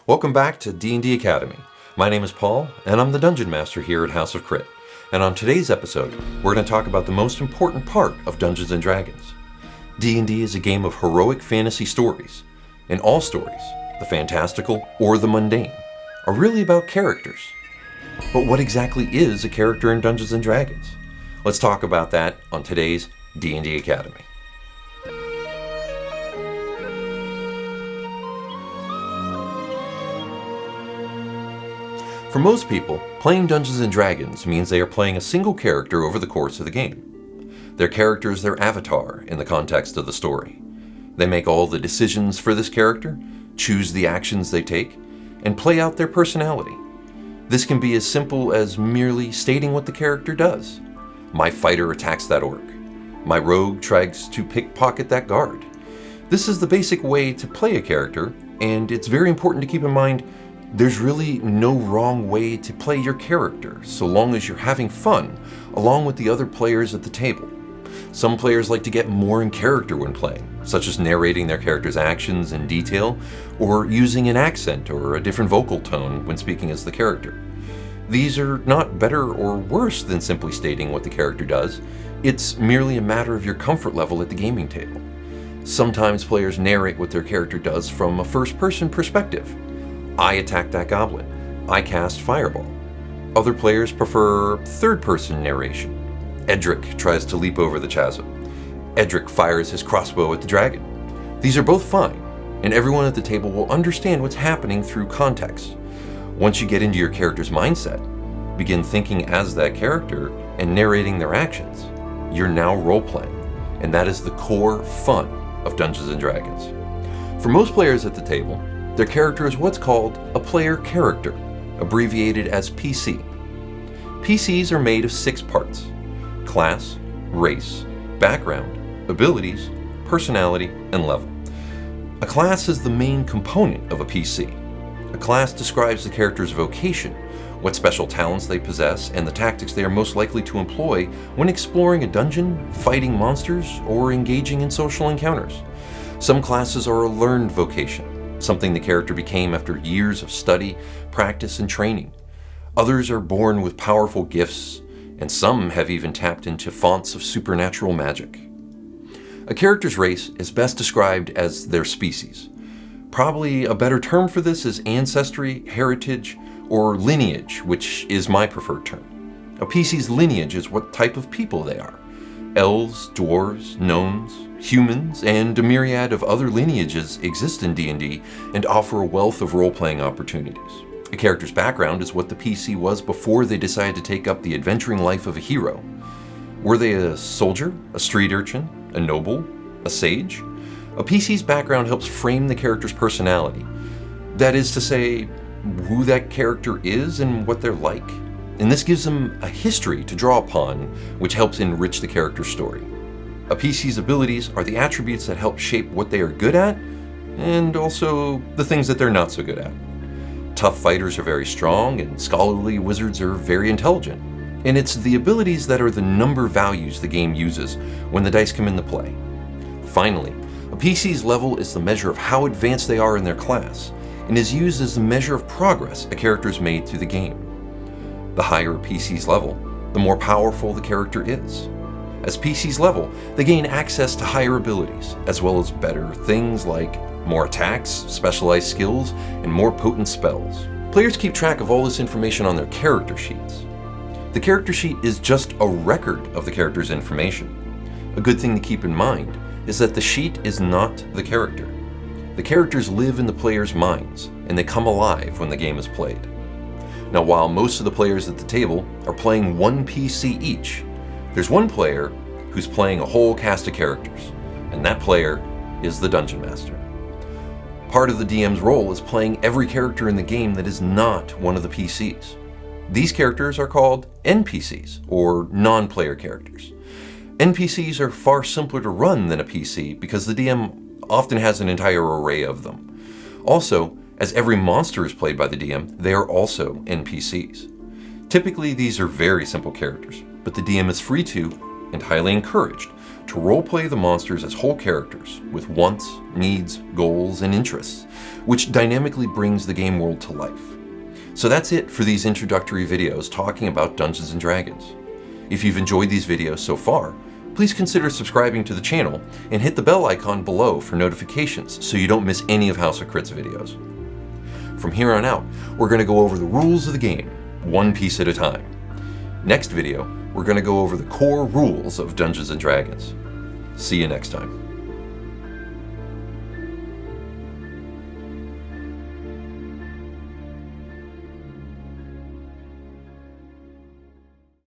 Welcome back to D&D Academy. My name is Paul, and I'm the Dungeon Master here at House of Crit. And on today's episode, we're going to talk about the most important part of Dungeons & Dragons. D&D is a game of heroic fantasy stories, and all stories, the fantastical or the mundane, are really about characters. But what exactly is a character in Dungeons & Dragons? Let's talk about that on today's D&D Academy. For most people, playing Dungeons & Dragons means they are playing a single character over the course of the game. Their character is their avatar in the context of the story. They make all the decisions for this character, choose the actions they take, and play out their personality. This can be as simple as merely stating what the character does. My fighter attacks that orc. My rogue tries to pickpocket that guard. This is the basic way to play a character, and it's very important to keep in mind there's really no wrong way to play your character, so long as you're having fun, along with the other players at the table. Some players like to get more in character when playing, such as narrating their character's actions in detail, or using an accent or a different vocal tone when speaking as the character. These are not better or worse than simply stating what the character does. It's merely a matter of your comfort level at the gaming table. Sometimes players narrate what their character does from a first-person perspective. I attack that goblin. I cast fireball. Other players prefer third-person narration. Edric tries to leap over the chasm. Edric fires his crossbow at the dragon. These are both fine, and everyone at the table will understand what's happening through context. Once you get into your character's mindset, begin thinking as that character and narrating their actions, you're now role-playing, and that is the core fun of Dungeons & Dragons. For most players at the table, their character is what's called a player character, abbreviated as PC. PCs are made of 6 parts: class, race, background, abilities, personality, and level. A class is the main component of a PC. A class describes the character's vocation, what special talents they possess, and the tactics they are most likely to employ when exploring a dungeon, fighting monsters, or engaging in social encounters. Some classes are a learned vocation, something the character became after years of study, practice, and training. Others are born with powerful gifts, and some have even tapped into fonts of supernatural magic. A character's race is best described as their species. Probably a better term for this is ancestry, heritage, or lineage, which is my preferred term. A PC's lineage is what type of people they are. Elves, dwarves, gnomes, humans, and a myriad of other lineages exist in D&D and offer a wealth of role-playing opportunities. A character's background is what the PC was before they decided to take up the adventuring life of a hero. Were they a soldier, a street urchin, a noble, a sage? A PC's background helps frame the character's personality. That is to say, who that character is and what they're like. And this gives them a history to draw upon, which helps enrich the character's story. A PC's abilities are the attributes that help shape what they are good at, and also the things that they're not so good at. Tough fighters are very strong, and scholarly wizards are very intelligent. And it's the abilities that are the number values the game uses when the dice come into play. Finally, a PC's level is the measure of how advanced they are in their class, and is used as the measure of progress a character has made through the game. The higher a PC's level, the more powerful the character is. As PC's level, they gain access to higher abilities, as well as better things like more attacks, specialized skills, and more potent spells. Players keep track of all this information on their character sheets. The character sheet is just a record of the character's information. A good thing to keep in mind is that the sheet is not the character. The characters live in the players' minds, and they come alive when the game is played. Now, while most of the players at the table are playing one PC each, there's one player who's playing a whole cast of characters, and that player is the Dungeon Master. Part of the DM's role is playing every character in the game that is not one of the PCs. These characters are called NPCs, or non-player characters. NPCs are far simpler to run than a PC because the DM often has an entire array of them. Also, as every monster is played by the DM, they are also NPCs. Typically, these are very simple characters, but the DM is free to, and highly encouraged, to roleplay the monsters as whole characters with wants, needs, goals, and interests, which dynamically brings the game world to life. So that's it for these introductory videos talking about Dungeons & Dragons. If you've enjoyed these videos so far, please consider subscribing to the channel and hit the bell icon below for notifications so you don't miss any of House of Crits videos. From here on out, we're going to go over the rules of the game, one piece at a time. Next video, we're going to go over the core rules of Dungeons & Dragons. See you next time.